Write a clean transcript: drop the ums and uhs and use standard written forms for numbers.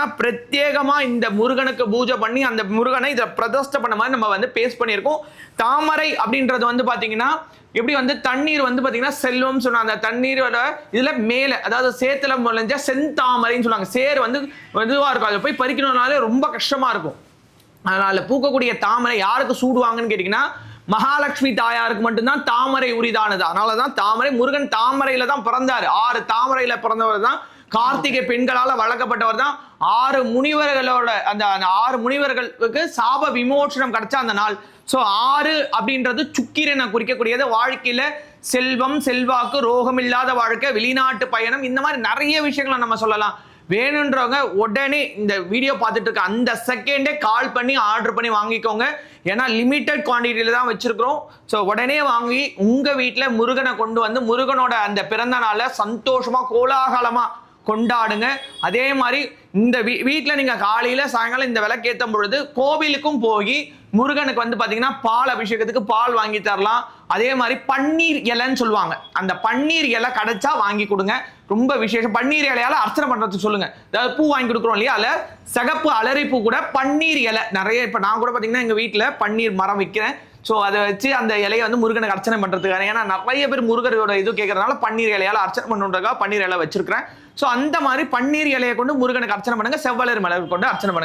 பிரத்யேகமா இந்த முருகனுக்கு பூஜை பண்ணி அந்த முருகனை இதை பிரதிஷ்டை பண்ண மாதிரி நம்ம வந்து பேஸ் பண்ணியிருக்கோம். தாமரை அப்படின்றது வந்து பாத்தீங்கன்னா எப்படி வந்து தண்ணீர் வந்து பாத்தீங்கன்னா செல்வம் சொன்ன அந்த தண்ணீரோட இதுல மேல அதாவது சேத்துல முளைஞ்ச செந்தாமரைன்னு சொல்லுவாங்க. சேர் வந்து இதுவா இருக்கும், அதை போய் பறிக்கணும்னாலே ரொம்ப கஷ்டமா இருக்கும். அதனால பூக்கக்கூடிய தாமரை யாருக்கு சூடுவாங்கன்னு கேட்டீங்கன்னா மகாலட்சுமி தாயாருக்கு மட்டும்தான் தாமரை உரிதானது. அதனாலதான் தாமரை முருகன் தாமரையில தான் பிறந்தாரு. 6 தாமரையில பிறந்தவர் தான். கார்த்திகை பெண்களால வளர்க்கப்பட்டவர் தான். 6 முனிவர்களோட அந்த 6 முனிவர்களுக்கு சாப விமோசனம் கிடைச்ச அந்த நாள். சோ 6 அப்படின்றது சுக்கிரனை குறிக்கக்கூடியது. வாழ்க்கையில செல்வம், செல்வாக்கு, ரோகம் இல்லாத வாழ்க்கை, வெளிநாட்டு பயணம், இந்த மாதிரி நிறைய விஷயங்களை நம்ம சொல்லலாம். வேணுன்றவங்க உடனே இந்த வீடியோ பார்த்துட்டு இருக்க அந்த செகண்டே கால் பண்ணி ஆர்டர் பண்ணி வாங்கிக்கோங்க. ஏன்னா லிமிட்டட் குவான்டிட்டியில தான் வச்சிருக்கிறோம். ஸோ உடனே வாங்கி உங்க வீட்டில் முருகனை கொண்டு வந்து முருகனோட அந்த பிறந்த நாளை சந்தோஷமா கோலாகலமா கொண்டாடுங்க. அதே மாதிரி இந்த வீட்டில் நீங்க காலையில சாயங்காலம் இந்த விளக்கேற்றும் பொழுது கோவிலுக்கும் போய் முருகனுக்கு வந்து பாத்தீங்கன்னா பால் அபிஷேகத்துக்கு பால் வாங்கி தரலாம். அதே மாதிரி பன்னீர் இலைன்னு சொல்லுவாங்க, அந்த பன்னீர் இலை கிடைச்சா வாங்கி கொடுங்க. ரொம்ப விசேஷம். பன்னீர் இலையால அர்ச்சனை பண்றதுக்கு சொல்லுங்க. அதாவது பூ வாங்கி கொடுக்குறோம் இல்லையா, அதுல சிகப்பு அலரி பூ கூட பன்னீர் இலை நிறைய. இப்ப நான் கூட பாத்தீங்கன்னா எங்க வீட்டுல பன்னீர் மரம் வைக்கிறேன். ஸோ அதை வச்சு அந்த இலையை வந்து முருகனுக்கு அர்ச்சனை பண்றதுக்கான, ஏன்னா நிறைய பேர் முருகரோட இது கேட்கறதுனால பன்னீர் இலையால அர்ச்சனை பண்ணுறதுக்காக பன்னீர் இலை வச்சிருக்கிறேன். ஸோ அந்த மாதிரி பன்னீர் இலையை கொண்டு முருகனுக்கு அர்ச்சனை பண்ணுங்க. செவ்வலர் மலர் கொண்டு அர்ச்சனை பண்ணுங்க.